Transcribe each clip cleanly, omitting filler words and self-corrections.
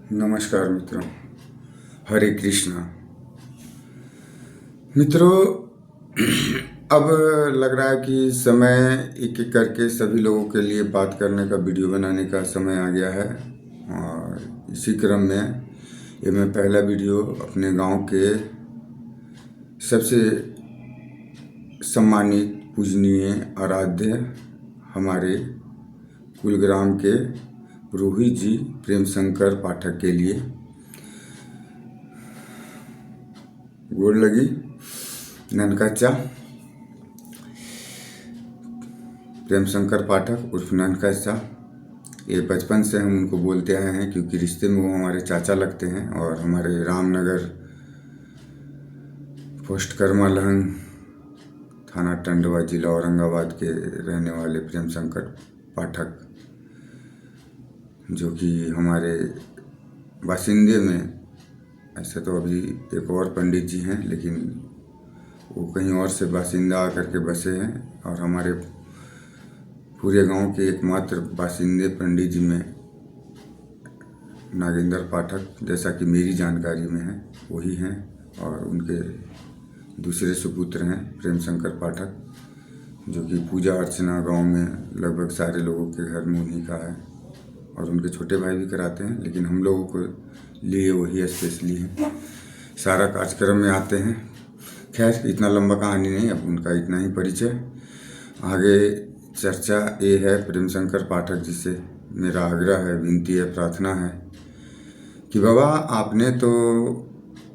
नमस्कार मित्रों, हरे कृष्णा। मित्रों, अब लग रहा है कि समय एक एक करके सभी लोगों के लिए बात करने का, वीडियो बनाने का समय आ गया है। और इसी क्रम में ये मैं पहला वीडियो अपने गांव के सबसे सम्मानित, पूजनीय, आराध्य, हमारे कुलग्राम के पुरोहित जी प्रेम शंकर पाठक के लिए गोड़ लगी ननकच्चा। प्रेम शंकर पाठक उर्फ ननकच्चा, ये बचपन से हम उनको बोलते आए हैं क्योंकि रिश्ते में वो हमारे चाचा लगते हैं। और हमारे रामनगर, पोस्ट करमालहंग, थाना टंडवा, जिला औरंगाबाद के रहने वाले प्रेम शंकर पाठक, जो कि हमारे बाशिंदे में, ऐसे तो अभी एक और पंडित जी हैं लेकिन वो कहीं और से बाशिंदा आकर के बसे हैं। और हमारे पूरे गांव के एकमात्र बाशिंदे पंडित जी में नागेंद्र पाठक, जैसा कि मेरी जानकारी में है, वही हैं। और उनके दूसरे सुपुत्र हैं प्रेम शंकर पाठक, जो कि पूजा अर्चना गांव में लगभग सारे लोगों के घर में उन्हीं का है। और उनके छोटे भाई भी कराते हैं, लेकिन हम लोगों को लिए वही स्पेशली है, सारा कार्यक्रम में आते हैं। खैर, इतना लंबा कहानी नहीं, अब उनका इतना ही परिचय। आगे चर्चा ये है प्रेम शंकर पाठक जी से मेरा आग्रह है, विनती है, प्रार्थना है कि बाबा, आपने तो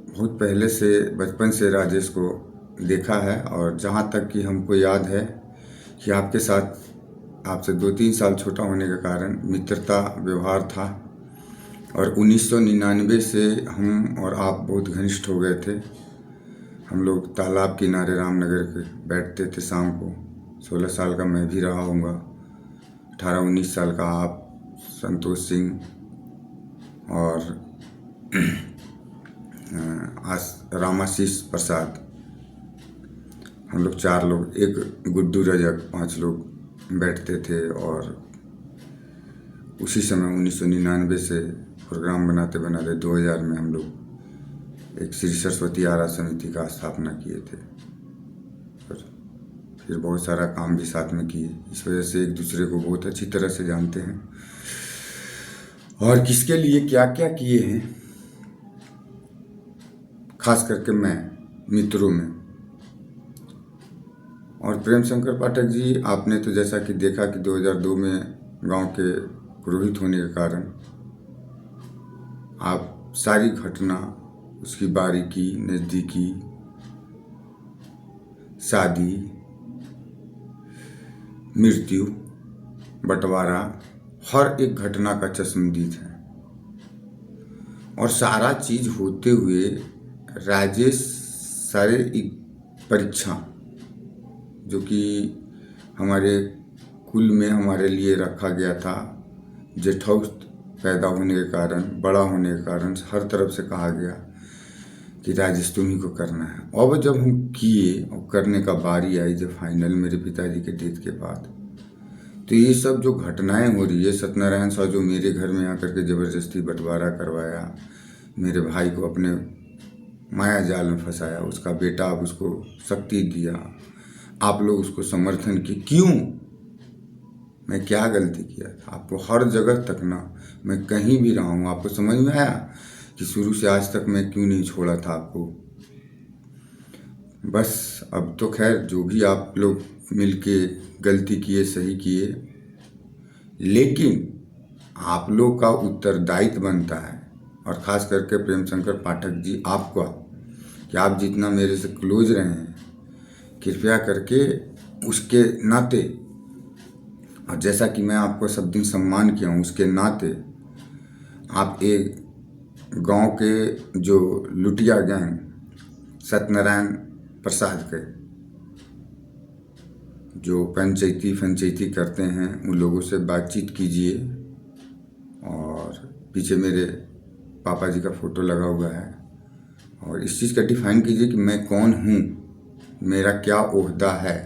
बहुत पहले से, बचपन से राजेश को देखा है। और जहाँ तक कि हमको याद है कि आपके साथ, आपसे 2-3 साल छोटा होने के कारण मित्रता व्यवहार था। और 1999 से हम और आप बहुत घनिष्ठ हो गए थे। हम लोग तालाब किनारे रामनगर के बैठते थे शाम को। 16 साल का मैं भी रहा हूँगा, 18-19 साल का आप, संतोष सिंह और रामाशीष प्रसाद, हम लोग 4 लोग, एक गुड्डू रजक, 5 लोग बैठते थे। और उसी समय 1999 से प्रोग्राम बनाते बनाते 2000 में हम लोग एक श्री सरस्वती आरा समिति का स्थापना किए थे। फिर बहुत सारा काम भी साथ में किए। इस वजह से एक दूसरे को बहुत अच्छी तरह से जानते हैं और किसके लिए क्या क्या किए हैं, खास करके मैं, मित्रों में। और प्रेम शंकर पाठक जी, आपने तो जैसा कि देखा कि 2002 में गांव के पुरोहित होने के कारण आप सारी घटना, उसकी बारीकी, नज़दीकी, शादी, मृत्यु, बंटवारा, हर एक घटना का चश्मदीद है। और सारा चीज़ होते हुए राजेश शारीरिक परीक्षा, जो कि हमारे कुल में हमारे लिए रखा गया था, जेठौस्त पैदा होने के कारण, बड़ा होने के कारण, हर तरफ से कहा गया कि राजेश तुम्ही को करना है। अब जब हम किए और करने का बारी आई, जब फाइनल मेरे पिताजी के डेथ के बाद, तो ये सब जो घटनाएं हो रही है, सत्यनारायण साहब जो मेरे घर में आकर के ज़बरदस्ती बंटवारा करवाया, मेरे भाई को अपने माया जाल में फंसाया, उसका बेटा अब उसको शक्ति दिया, आप लोग उसको समर्थन किए। क्यों? मैं क्या गलती किया था? आपको हर जगह तक ना, मैं कहीं भी रहा हूँ, आपको समझ में आया कि शुरू से आज तक मैं क्यों नहीं छोड़ा था आपको? बस अब तो खैर, जो भी आप लोग मिलके गलती किए, सही किए, लेकिन आप लोग का उत्तरदायित्व बनता है, और ख़ास करके प्रेम शंकर पाठक जी आपका, कि आप जितना मेरे से क्लोज रहे हैं, कृपया करके उसके नाते, और जैसा कि मैं आपको सब दिन सम्मान किया हूँ, उसके नाते आप एक गांव के जो लुटिया गैंग सत्यनारायण प्रसाद के, जो पंचायती करते हैं, उन लोगों से बातचीत कीजिए। और पीछे मेरे पापा जी का फ़ोटो लगा हुआ है, और इस चीज़ का डिफाइन कीजिए कि मैं कौन हूँ, मेरा क्या ओहदा है।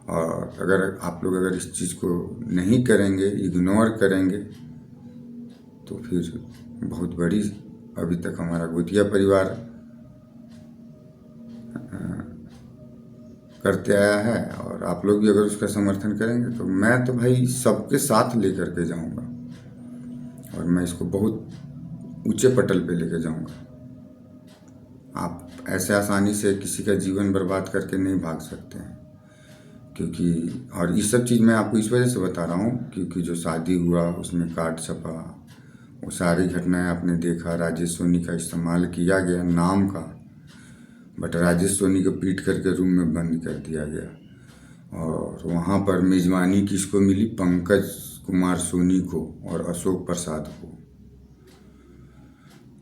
और अगर आप लोग अगर इस चीज़ को नहीं करेंगे, इग्नोर करेंगे, तो फिर बहुत बड़ी अभी तक हमारा गोतिया परिवार करते आया है। और आप लोग भी अगर उसका समर्थन करेंगे तो मैं तो भाई सबके साथ लेकर के जाऊंगा और मैं इसको बहुत ऊंचे पटल पे लेकर जाऊंगा। आप ऐसे आसानी से किसी का जीवन बर्बाद करके नहीं भाग सकते हैं, क्योंकि और ये सब चीज़ मैं आपको इस वजह से बता रहा हूँ क्योंकि जो शादी हुआ उसमें कार्ड छपा, वो सारी घटनाएं आपने देखा। राजेश सोनी का इस्तेमाल किया गया नाम का, बट राजेश सोनी को पीट करके रूम में बंद कर दिया गया। और वहाँ पर मेजबानी किसको मिली? पंकज कुमार सोनी को और अशोक प्रसाद को।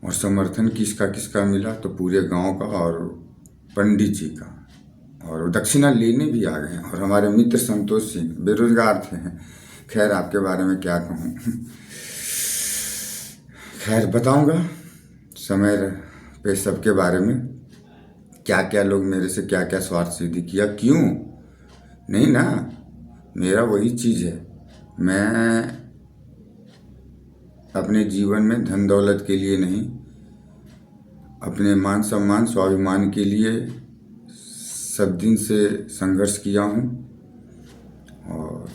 और समर्थन किसका किसका मिला? तो पूरे गांव का और पंडित जी का। और दक्षिणा लेने भी आ गए। और हमारे मित्र संतोष सिंह बेरोजगार थे। खैर आपके बारे में क्या कहूँ, खैर बताऊंगा समय पे सबके बारे में, क्या क्या लोग मेरे से क्या क्या स्वार्थ सिद्धि किया। क्यों नहीं ना, मेरा वही चीज़ है। मैं अपने जीवन में धन दौलत के लिए नहीं, अपने मान सम्मान स्वाभिमान के लिए सब दिन से संघर्ष किया हूँ। और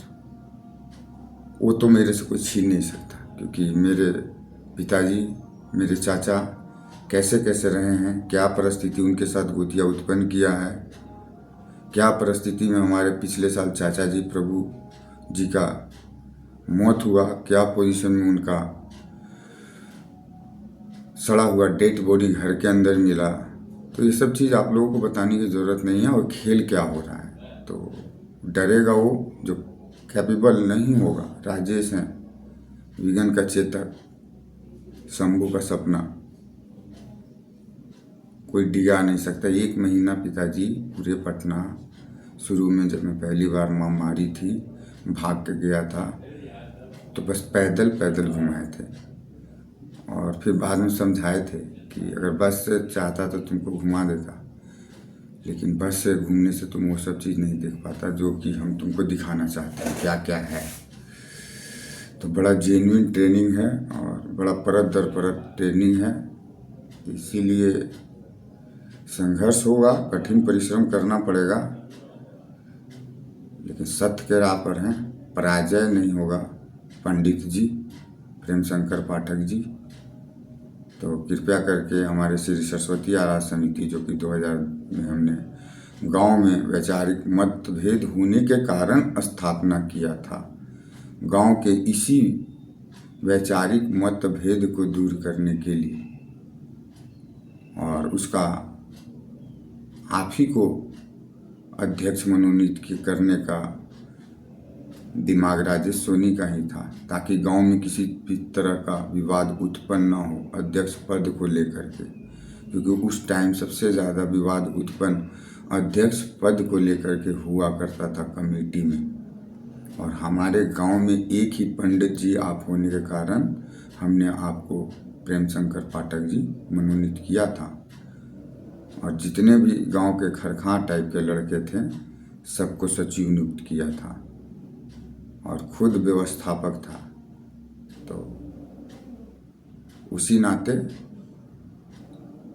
वो तो मेरे से कोई छीन नहीं सकता, क्योंकि मेरे पिताजी मेरे चाचा कैसे कैसे रहे हैं, क्या परिस्थिति उनके साथ गोतिया उत्पन्न किया है, क्या परिस्थिति में हमारे पिछले साल चाचा जी प्रभु जी का मौत हुआ, क्या पोजीशन में उनका सड़ा हुआ डेड बॉडी घर के अंदर मिला। तो ये सब चीज़ आप लोगों को बताने की ज़रूरत नहीं है। और खेल क्या हो रहा है, तो डरेगा वो जो कैपेबल नहीं होगा। राजेश हैं, विगन का चेतक, शंभू का सपना, कोई डिगा नहीं सकता। 1 महीना पिताजी पूरे पटना, शुरू में जब मैं पहली बार महामारी थी भाग के गया था तो बस पैदल पैदल घुमाए थे। और फिर बाद में समझाए थे कि अगर बस से चाहता तो तुमको घुमा देता, लेकिन बस से घूमने से तुम वो सब चीज़ नहीं देख पाता जो कि हम तुमको दिखाना चाहते हैं क्या क्या है। तो बड़ा जेन्युइन ट्रेनिंग है और बड़ा परत दर परत ट्रेनिंग है, इसीलिए संघर्ष होगा, कठिन परिश्रम करना पड़ेगा, लेकिन सत्य के राह पर हैं, पराजय नहीं होगा। पंडित जी प्रेम शंकर पाठक जी, तो कृपया करके हमारे श्री सरस्वती आराध समिति, जो कि 2000 में हमने गांव में वैचारिक मतभेद होने के कारण स्थापना किया था, गांव के इसी वैचारिक मतभेद को दूर करने के लिए, और उसका आप ही को अध्यक्ष मनोनीत करने का दिमाग राजेश सोनी का ही था, ताकि गांव में किसी भी तरह का विवाद उत्पन्न न हो अध्यक्ष पद को लेकर के, क्योंकि उस टाइम सबसे ज़्यादा विवाद उत्पन्न अध्यक्ष पद को लेकर के हुआ करता था कमेटी में। और हमारे गांव में एक ही पंडित जी आप होने के कारण हमने आपको प्रेम शंकर पाठक जी मनोनीत किया था। और जितने भी गांव के खरखां टाइप के लड़के थे सबको सचिव नियुक्त किया था और खुद व्यवस्थापक था। तो उसी नाते,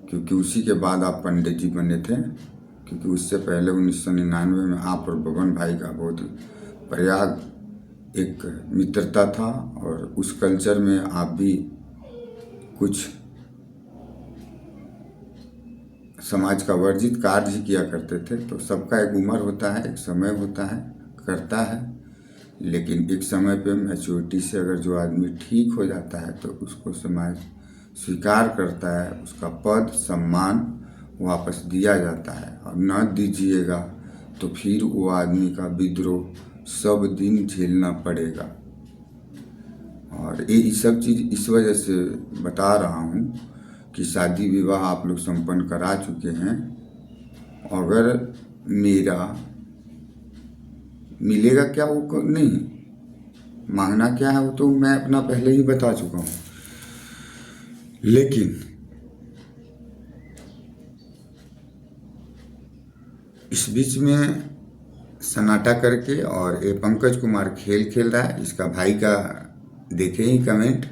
क्योंकि उसी के बाद आप पंडित जी बने थे, क्योंकि उससे पहले 1999 में आप और बबन भाई का बहुत प्रयाग एक मित्रता था और उस कल्चर में आप भी कुछ समाज का वर्जित कार्य किया करते थे। तो सबका एक उम्र होता है, एक समय होता है, करता है, लेकिन एक समय पे मैच्योरिटी से अगर जो आदमी ठीक हो जाता है तो उसको समाज स्वीकार करता है, उसका पद सम्मान वापस दिया जाता है। और न दीजिएगा तो फिर वो आदमी का विद्रोह सब दिन झेलना पड़ेगा। और ये सब चीज़ इस वजह से बता रहा हूँ कि शादी विवाह आप लोग संपन्न करा चुके हैं। अगर मेरा मिलेगा क्या वो नहीं, मांगना क्या है वो तो मैं अपना पहले ही बता चुका हूँ। लेकिन इस बीच में सन्नाटा करके, और ये पंकज कुमार खेल खेल रहा है, इसका भाई का देखे ही कमेंट,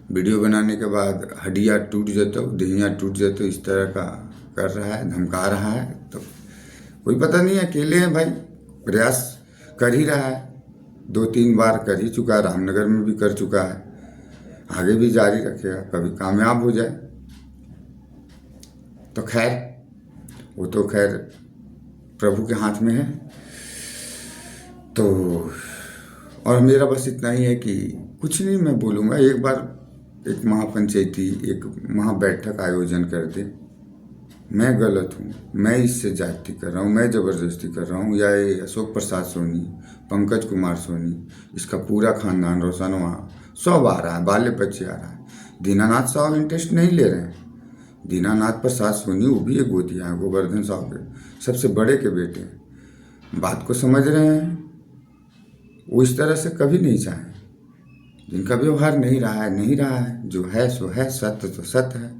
वीडियो बनाने के बाद हड्डियाँ टूट जाते, देहियाँ टूट जाते, इस तरह का कर रहा है, धमका रहा है। तो कोई पता नहीं, अकेले हैं भाई, प्रयास कर ही रहा है, 2-3 बार कर ही चुका है, रामनगर में भी कर चुका है, आगे भी जारी रखेगा, कभी कामयाब हो जाए तो खैर, वो तो खैर प्रभु के हाथ में है। तो और मेरा बस इतना ही है कि कुछ नहीं मैं बोलूँगा, एक बार एक महापंचायती, एक महाबैठक आयोजन कर दे। मैं गलत हूँ, मैं इससे जाति कर रहा हूँ, मैं ज़बरदस्ती कर रहा हूँ, या ये अशोक प्रसाद सोनी, पंकज कुमार सोनी, इसका पूरा खानदान, रोशनवा सब आ रहा है, बाले बच्चे आ रहा है। दीनानाथ साहब इंटरेस्ट नहीं ले रहे हैं। दीनानाथ प्रसाद सोनी वो भी एक गोतिया है, गोवर्धन साहब के सबसे बड़े के बेटे हैं, बात को समझ रहे हैं। वो इस तरह से कभी नहीं चाहे, जिनका व्यवहार नहीं रहा है, जो है सो है, सत्य तो सत्य है।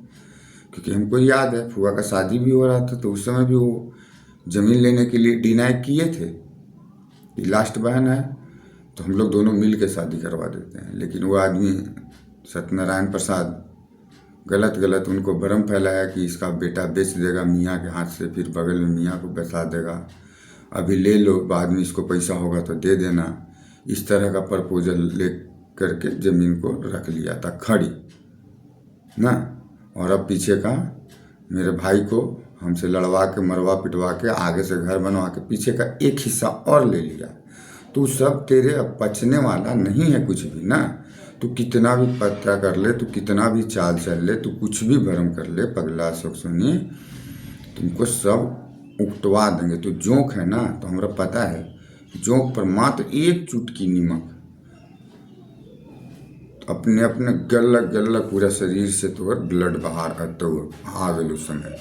क्योंकि हमको याद है फुआ का शादी भी हो रहा था, तो उस समय भी वो ज़मीन लेने के लिए डिनाई किए थे कि लास्ट बहन है तो हम लोग दोनों मिल के शादी करवा देते हैं। लेकिन वो आदमी सत्यनारायण प्रसाद गलत उनको भ्रम फैलाया कि इसका बेटा बेच देगा मियाँ के हाथ से, फिर बगल में मियाँ को बता देगा, अभी ले लो, बाद में इसको पैसा होगा तो दे देना। इस तरह का प्रपोजल ले करके ज़मीन को रख लिया था खड़ी ना। और अब पीछे का मेरे भाई को हमसे लड़वा के, मरवा पिटवा के, आगे से घर बनवा के पीछे का एक हिस्सा और ले लिया। तू सब तेरे अब बचने वाला नहीं है कुछ भी ना। तू कितना भी पत्ता कर ले, तू कितना भी चाल चल ले, तू कुछ भी भ्रम कर ले, पगला अशोक सोनी, तुमको सब उकटवा देंगे। तो जोंक है ना, तो हमरा पता है, जोंक पर मात्र एक चुटकी नमक अपने अपने गल्ला पूरा शरीर से तो ब्लड बाहर तो आ गए उस समय।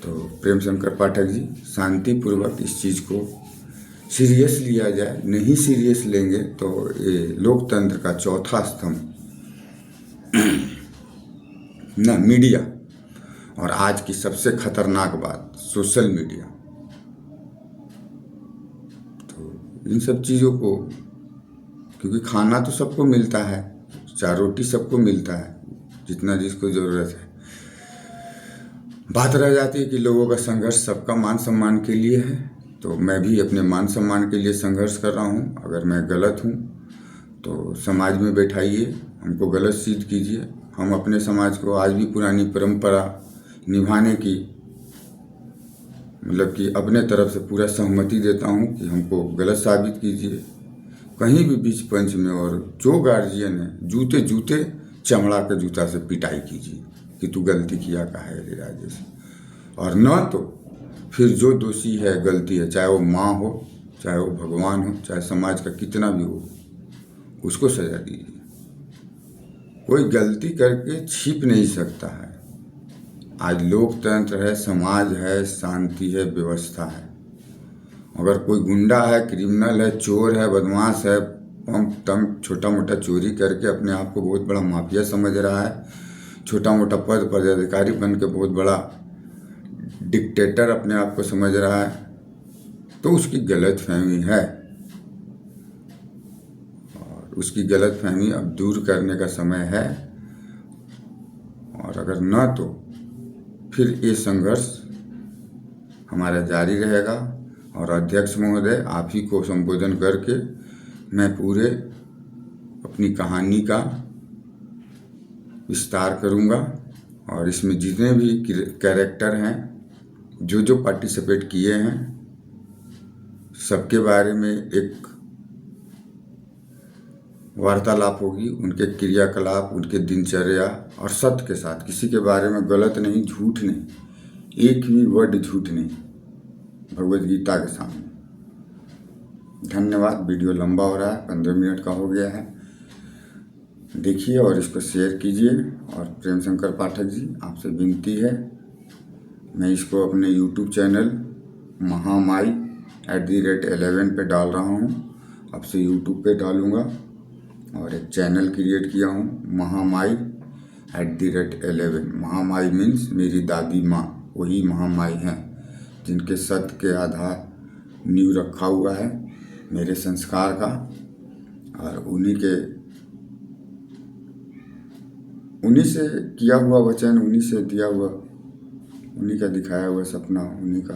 तो प्रेम शंकर पाठक जी, शांतिपूर्वक इस चीज़ को सीरियस लिया जाए। नहीं सीरियस लेंगे तो ये लोकतंत्र का चौथा स्तंभ ना मीडिया, और आज की सबसे खतरनाक बात सोशल मीडिया। तो इन सब चीज़ों को, क्योंकि खाना तो सबको मिलता है, 4 रोटी सबको मिलता है, जितना जिसको ज़रूरत है। बात रह जाती है कि लोगों का संघर्ष सबका मान सम्मान के लिए है, तो मैं भी अपने मान सम्मान के लिए संघर्ष कर रहा हूँ। अगर मैं गलत हूँ तो समाज में बैठाइए, हमको गलत सिद्ध कीजिए। हम अपने समाज को आज भी पुरानी परंपरा निभाने की, मतलब कि अपने तरफ से पूरा सहमति देता हूँ कि हमको गलत साबित कीजिए कहीं भी बीच पंच में। और जो गार्जियन है, जूते चमड़ा के जूता से पिटाई कीजिए कि तू गलती किया का है रे राजेश। और न तो फिर जो दोषी है, गलती है, चाहे वो माँ हो, चाहे वो भगवान हो, चाहे समाज का कितना भी हो, उसको सजा दीजिए। कोई गलती करके छिप नहीं सकता है। आज लोकतंत्र है, समाज है, शांति है, व्यवस्था है। अगर कोई गुंडा है, क्रिमिनल है, चोर है, बदमाश है, पंप तंप छोटा मोटा चोरी करके अपने आप को बहुत बड़ा माफिया समझ रहा है, छोटा मोटा पद पदाधिकारी बन के बहुत बड़ा डिक्टेटर अपने आप को समझ रहा है, तो उसकी गलतफहमी है। और उसकी गलतफहमी अब दूर करने का समय है। और अगर न तो फिर ये संघर्ष हमारा जारी रहेगा। और अध्यक्ष महोदय, आप ही को संबोधन करके मैं पूरे अपनी कहानी का विस्तार करूंगा। और इसमें जितने भी कैरेक्टर हैं, जो पार्टिसिपेट किए हैं, सबके बारे में एक वार्तालाप होगी, उनके क्रियाकलाप, उनके दिनचर्या और सत्य के साथ। किसी के बारे में गलत नहीं, झूठ नहीं, एक भी वर्ड झूठ नहीं, भगवद गीता के सामने। धन्यवाद। वीडियो लंबा हो रहा है, 15 मिनट का हो गया है। देखिए और इसको शेयर कीजिए। और प्रेम शंकर पाठक जी, आपसे विनती है, मैं इसको अपने यूट्यूब चैनल महामाई @11 पे डाल रहा हूँ। अब से यूट्यूब पे डालूँगा। और एक चैनल क्रिएट किया हूँ महामाई @11। महामाई मीन्स मेरी दादी माँ, वही महामाई हैं जिनके सत्य के आधार नींव रखा हुआ है मेरे संस्कार का। और उन्हीं के उन्हीं से किया हुआ वचन, उन्हीं से दिया हुआ, उन्हीं का दिखाया हुआ सपना, उन्हीं का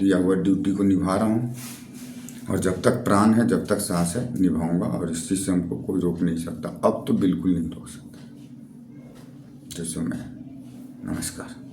दिया हुआ ड्यूटी को निभा रहा हूँ। और जब तक प्राण है, जब तक सांस है, निभाऊंगा। और इस चीज़ से हमको कोई रोक नहीं सकता। अब तो बिल्कुल नहीं रोक सकता। जैसे मैं, नमस्कार।